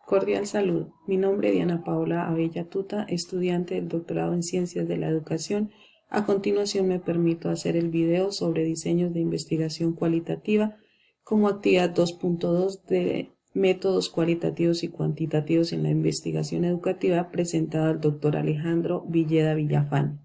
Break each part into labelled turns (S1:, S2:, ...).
S1: Cordial saludo. Mi nombre es Diana Paola Abella Tuta, estudiante del doctorado en Ciencias de la Educación. A continuación me permito hacer el video sobre diseños de investigación cualitativa como actividad 2.2 de métodos cualitativos y cuantitativos en la investigación educativa presentada al doctor Alejandro Villeda Villafañe.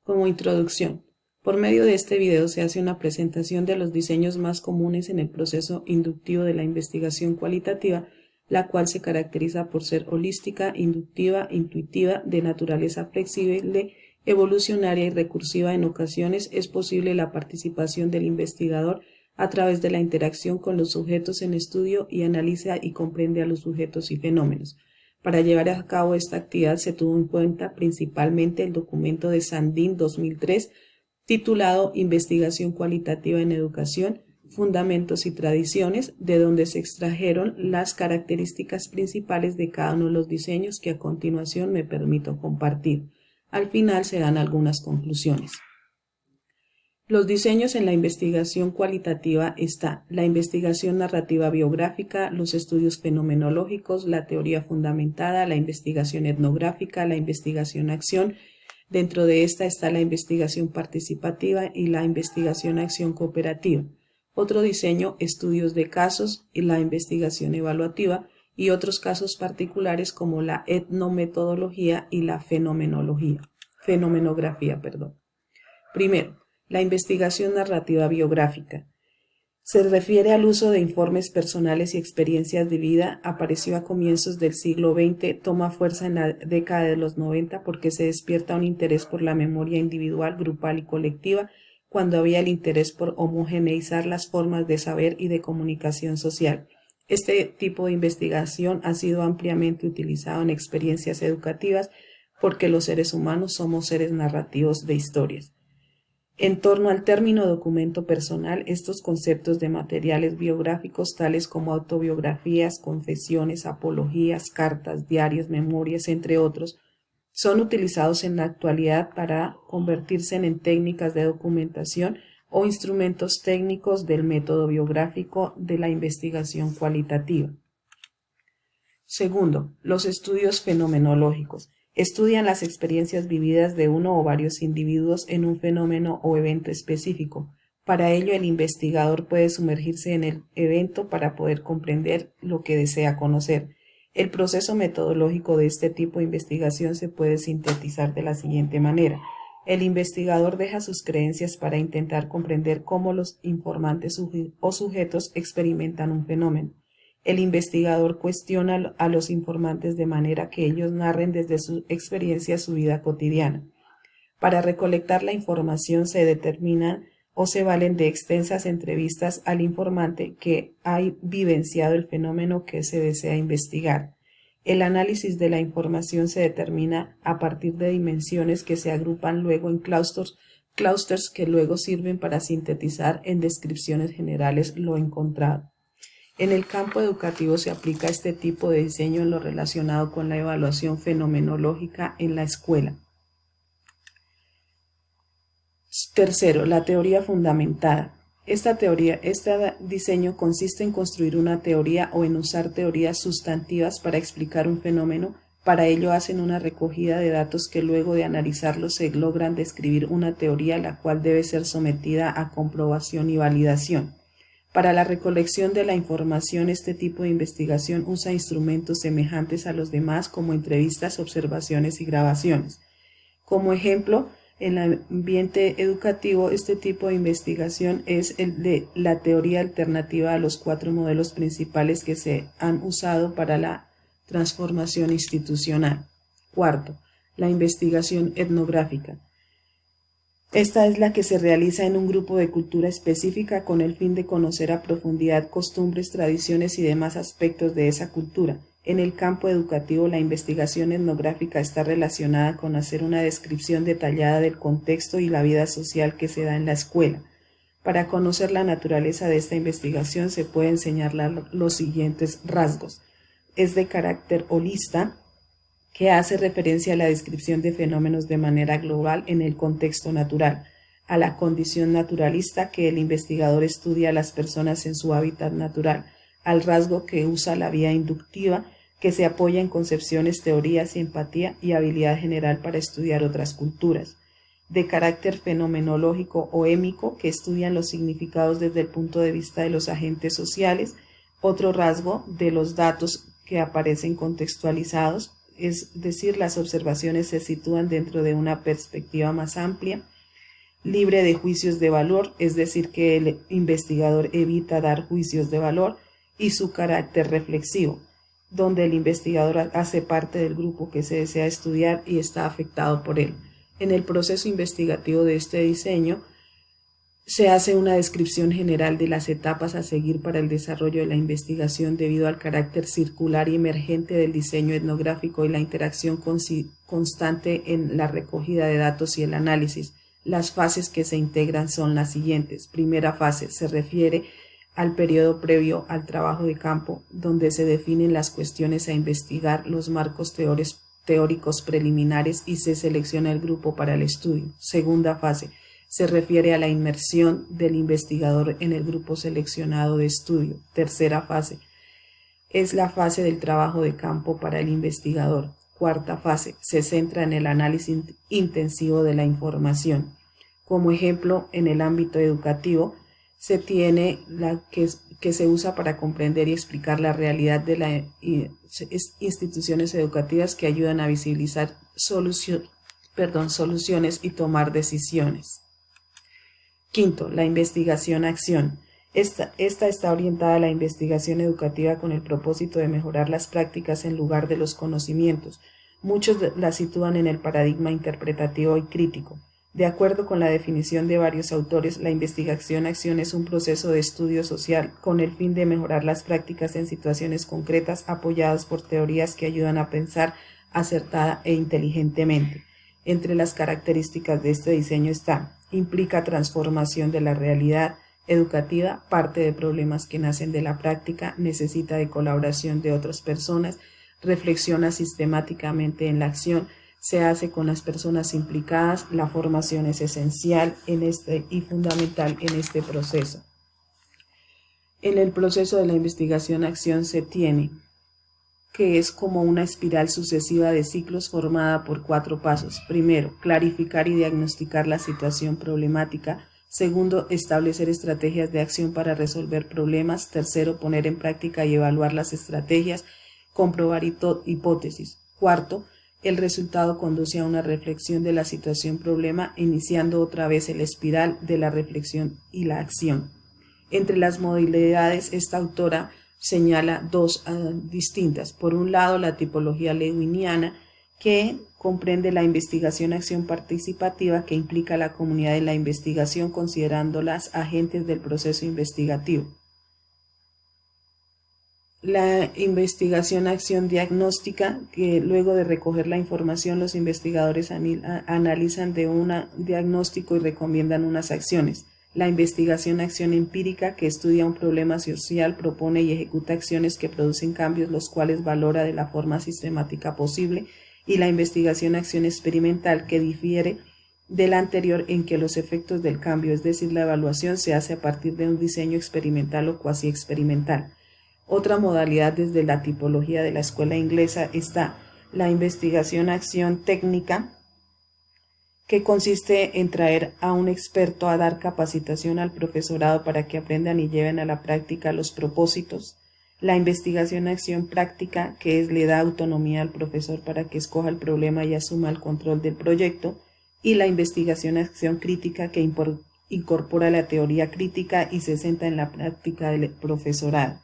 S1: Como introducción, por medio de este video se hace una presentación de los diseños más comunes en el proceso inductivo de la investigación cualitativa, la cual se caracteriza por ser holística, inductiva, intuitiva, de naturaleza flexible, evolucionaria y recursiva. En ocasiones es posible la participación del investigador a través de la interacción con los sujetos en estudio y analiza y comprende a los sujetos y fenómenos. Para llevar a cabo esta actividad se tuvo en cuenta principalmente el documento de Sandin 2003 titulado Investigación cualitativa en educación, fundamentos y tradiciones, de donde se extrajeron las características principales de cada uno de los diseños que a continuación me permito compartir. Al final se dan algunas conclusiones. Los diseños en la investigación cualitativa está la investigación narrativa biográfica, los estudios fenomenológicos, la teoría fundamentada, la investigación etnográfica, la investigación-acción. Dentro de esta está la investigación participativa y la investigación-acción cooperativa. Otro diseño, estudios de casos y la investigación evaluativa y otros casos particulares como la etnometodología y la fenomenografía. Primero, la investigación narrativa biográfica. Se refiere al uso de informes personales y experiencias de vida. Apareció a comienzos del siglo XX, toma fuerza en la década de los 90 porque se despierta un interés por la memoria individual, grupal y colectiva, cuando había el interés por homogeneizar las formas de saber y de comunicación social. Este tipo de investigación ha sido ampliamente utilizado en experiencias educativas porque los seres humanos somos seres narrativos de historias. En torno al término documento personal, estos conceptos de materiales biográficos tales como autobiografías, confesiones, apologías, cartas, diarios, memorias, entre otros, son utilizados en la actualidad para convertirse en técnicas de documentación o instrumentos técnicos del método biográfico de la investigación cualitativa. Segundo, los estudios fenomenológicos. Estudian las experiencias vividas de uno o varios individuos en un fenómeno o evento específico. Para ello, el investigador puede sumergirse en el evento para poder comprender lo que desea conocer. El proceso metodológico de este tipo de investigación se puede sintetizar de la siguiente manera. El investigador deja sus creencias para intentar comprender cómo los informantes o sujetos experimentan un fenómeno. El investigador cuestiona a los informantes de manera que ellos narren desde su experiencia su vida cotidiana. Para recolectar la información se determinan o se valen de extensas entrevistas al informante que ha vivenciado el fenómeno que se desea investigar. El análisis de la información se determina a partir de dimensiones que se agrupan luego en clústeres que luego sirven para sintetizar en descripciones generales lo encontrado. En el campo educativo se aplica este tipo de diseño en lo relacionado con la evaluación fenomenológica en la escuela. Tercero, la teoría fundamentada. Este diseño consiste en construir una teoría o en usar teorías sustantivas para explicar un fenómeno. Para ello hacen una recogida de datos que luego de analizarlos se logran describir una teoría la cual debe ser sometida a comprobación y validación. Para la recolección de la información, este tipo de investigación usa instrumentos semejantes a los demás como entrevistas, observaciones y grabaciones. Como ejemplo, en el ambiente educativo, este tipo de investigación es el de la teoría alternativa a los 4 modelos principales que se han usado para la transformación institucional. Cuarto, la investigación etnográfica. Esta es la que se realiza en un grupo de cultura específica con el fin de conocer a profundidad costumbres, tradiciones y demás aspectos de esa cultura. En el campo educativo, la investigación etnográfica está relacionada con hacer una descripción detallada del contexto y la vida social que se da en la escuela. Para conocer la naturaleza de esta investigación se pueden señalar los siguientes rasgos. Es de carácter holista, que hace referencia a la descripción de fenómenos de manera global en el contexto natural. a la condición naturalista, que el investigador estudia a las personas en su hábitat natural, al rasgo que usa la vía inductiva, que se apoya en concepciones, teorías y empatía y habilidad general para estudiar otras culturas, de carácter fenomenológico o émico, que estudian los significados desde el punto de vista de los agentes sociales. Otro rasgo de los datos que aparecen contextualizados, es decir, las observaciones se sitúan dentro de una perspectiva más amplia, libre de juicios de valor, es decir, que el investigador evita dar juicios de valor, y su carácter reflexivo, donde el investigador hace parte del grupo que se desea estudiar y está afectado por él. En el proceso investigativo de este diseño se hace una descripción general de las etapas a seguir para el desarrollo de la investigación debido al carácter circular y emergente del diseño etnográfico y la interacción constante en la recogida de datos y el análisis. Las fases que se integran son las siguientes. Primera fase se refiere al periodo previo al trabajo de campo, donde se definen las cuestiones a investigar, los marcos teóricos preliminares y se selecciona el grupo para el estudio. Segunda fase se refiere a la inmersión del investigador en el grupo seleccionado de estudio. Tercera fase es la fase del trabajo de campo para el investigador. Cuarta fase se centra en el análisis intensivo de la información. Como ejemplo, en el ámbito educativo, se tiene la que se usa para comprender y explicar la realidad de las instituciones educativas que ayudan a visibilizar soluciones y tomar decisiones. Quinto, la investigación-acción. Esta está orientada a la investigación educativa con el propósito de mejorar las prácticas en lugar de los conocimientos. Muchos la sitúan en el paradigma interpretativo y crítico. De acuerdo con la definición de varios autores, la investigación-acción es un proceso de estudio social con el fin de mejorar las prácticas en situaciones concretas apoyadas por teorías que ayudan a pensar acertada e inteligentemente. Entre las características de este diseño está: implica transformación de la realidad educativa, parte de problemas que nacen de la práctica, necesita de colaboración de otras personas, reflexiona sistemáticamente en la acción, se hace con las personas implicadas, la formación es esencial y fundamental en este proceso. En el proceso de la investigación-acción se tiene que es como una espiral sucesiva de ciclos formada por 4 pasos. Primero, clarificar y diagnosticar la situación problemática. Segundo, establecer estrategias de acción para resolver problemas. Tercero, poner en práctica y evaluar las estrategias, comprobar hipótesis. Cuarto, el resultado conduce a una reflexión de la situación problema, iniciando otra vez el espiral de la reflexión y la acción. Entre las modalidades, esta autora señala 2 distintas. Por un lado, la tipología lewiniana, que comprende la investigación-acción participativa, que implica a la comunidad en la investigación considerándolas agentes del proceso investigativo. La investigación-acción diagnóstica, que luego de recoger la información los investigadores analizan de un diagnóstico y recomiendan unas acciones. La investigación-acción empírica, que estudia un problema social, propone y ejecuta acciones que producen cambios, los cuales valora de la forma sistemática posible. Y la investigación-acción experimental, que difiere de la anterior en que los efectos del cambio, es decir, la evaluación, se hace a partir de un diseño experimental o cuasi experimental. Otra modalidad desde la tipología de la escuela inglesa está la investigación-acción técnica, que consiste en traer a un experto a dar capacitación al profesorado para que aprendan y lleven a la práctica los propósitos. La investigación-acción práctica, que le da autonomía al profesor para que escoja el problema y asuma el control del proyecto. Y la investigación-acción crítica, que incorpora la teoría crítica y se centra en la práctica del profesorado.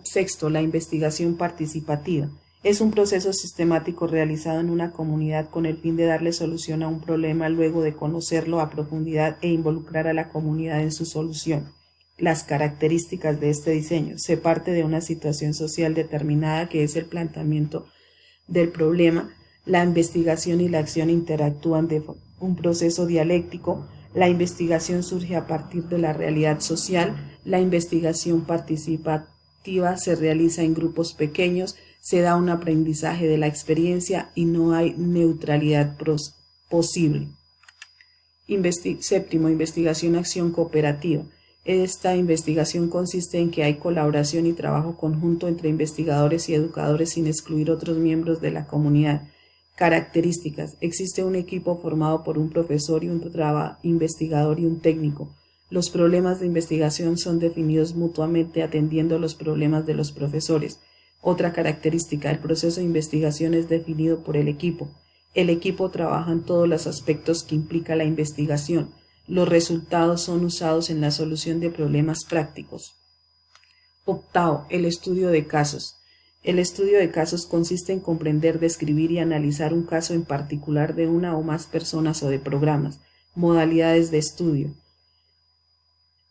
S1: Sexto, la investigación participativa. Es un proceso sistemático realizado en una comunidad con el fin de darle solución a un problema luego de conocerlo a profundidad e involucrar a la comunidad en su solución. Las características de este diseño. Se parte de una situación social determinada, que es el planteamiento del problema. La investigación y la acción interactúan de un proceso dialéctico. La investigación surge a partir de la realidad social. La investigación participativa se realiza en grupos pequeños, se da un aprendizaje de la experiencia y no hay neutralidad posible. Séptimo, investigación-acción cooperativa. Esta investigación consiste en que hay colaboración y trabajo conjunto entre investigadores y educadores sin excluir otros miembros de la comunidad. Características. Existe un equipo formado por un profesor y un investigador y un técnico. Los problemas de investigación son definidos mutuamente atendiendo los problemas de los profesores. Otra característica, el proceso de investigación es definido por el equipo. El equipo trabaja en todos los aspectos que implica la investigación. Los resultados son usados en la solución de problemas prácticos. Octavo, el estudio de casos. El estudio de casos consiste en comprender, describir y analizar un caso en particular de una o más personas o de programas. Modalidades de estudio.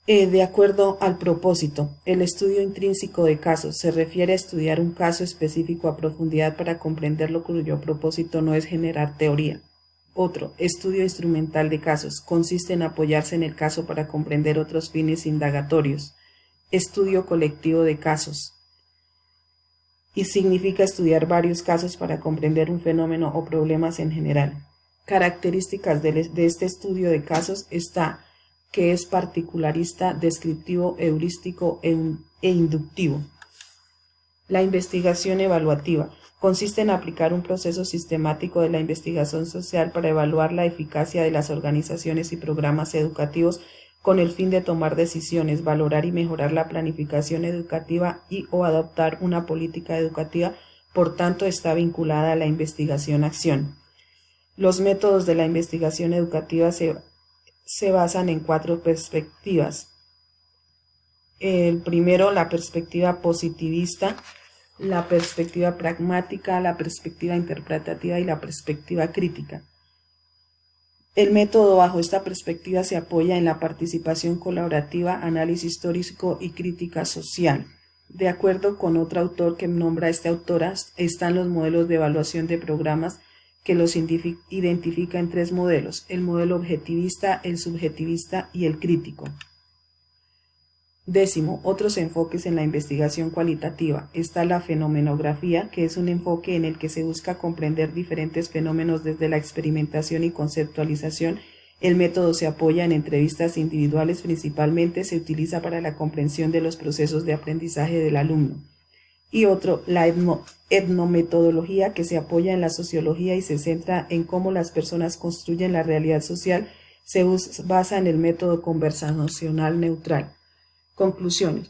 S1: De acuerdo al propósito, el estudio intrínseco de casos se refiere a estudiar un caso específico a profundidad para comprenderlo, cuyo propósito no es generar teoría. Otro, estudio instrumental de casos, consiste en apoyarse en el caso para comprender otros fines indagatorios. Estudio colectivo de casos, y significa estudiar varios casos para comprender un fenómeno o problemas en general. Características de este estudio de casos está que es particularista, descriptivo, heurístico e inductivo. La investigación evaluativa consiste en aplicar un proceso sistemático de la investigación social para evaluar la eficacia de las organizaciones y programas educativos con el fin de tomar decisiones, valorar y mejorar la planificación educativa y o adoptar una política educativa, por tanto está vinculada a la investigación-acción. Los métodos de la investigación educativa se basan en 4 perspectivas. El primero, la perspectiva positivista, la perspectiva pragmática, la perspectiva interpretativa y la perspectiva crítica. El método bajo esta perspectiva se apoya en la participación colaborativa, análisis histórico y crítica social. De acuerdo con otro autor que nombra a esta autora, están los modelos de evaluación de programas que los identifica en 3 modelos: el modelo objetivista, el subjetivista y el crítico. Décimo, otros enfoques en la investigación cualitativa. Está la fenomenografía, que es un enfoque en el que se busca comprender diferentes fenómenos desde la experimentación y conceptualización. El método se apoya en entrevistas individuales, principalmente se utiliza para la comprensión de los procesos de aprendizaje del alumno. Y otro, la etnometodología, que se apoya en la sociología y se centra en cómo las personas construyen la realidad social, se basa en el método conversacional neutral. Conclusiones.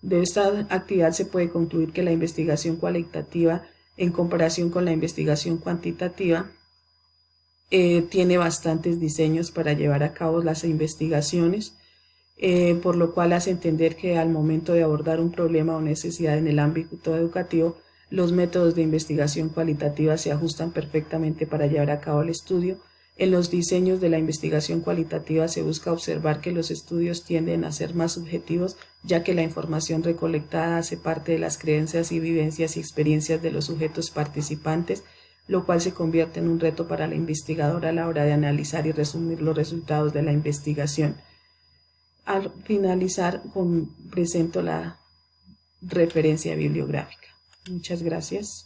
S1: De esta actividad se puede concluir que la investigación cualitativa, en comparación con la investigación cuantitativa, tiene bastantes diseños para llevar a cabo las investigaciones, por lo cual hace entender que al momento de abordar un problema o necesidad en el ámbito educativo, los métodos de investigación cualitativa se ajustan perfectamente para llevar a cabo el estudio. En los diseños de la investigación cualitativa se busca observar que los estudios tienden a ser más subjetivos, ya que la información recolectada hace parte de las creencias y vivencias y experiencias de los sujetos participantes, lo cual se convierte en un reto para la investigadora a la hora de analizar y resumir los resultados de la investigación. Al finalizar, presento la referencia bibliográfica. Muchas gracias.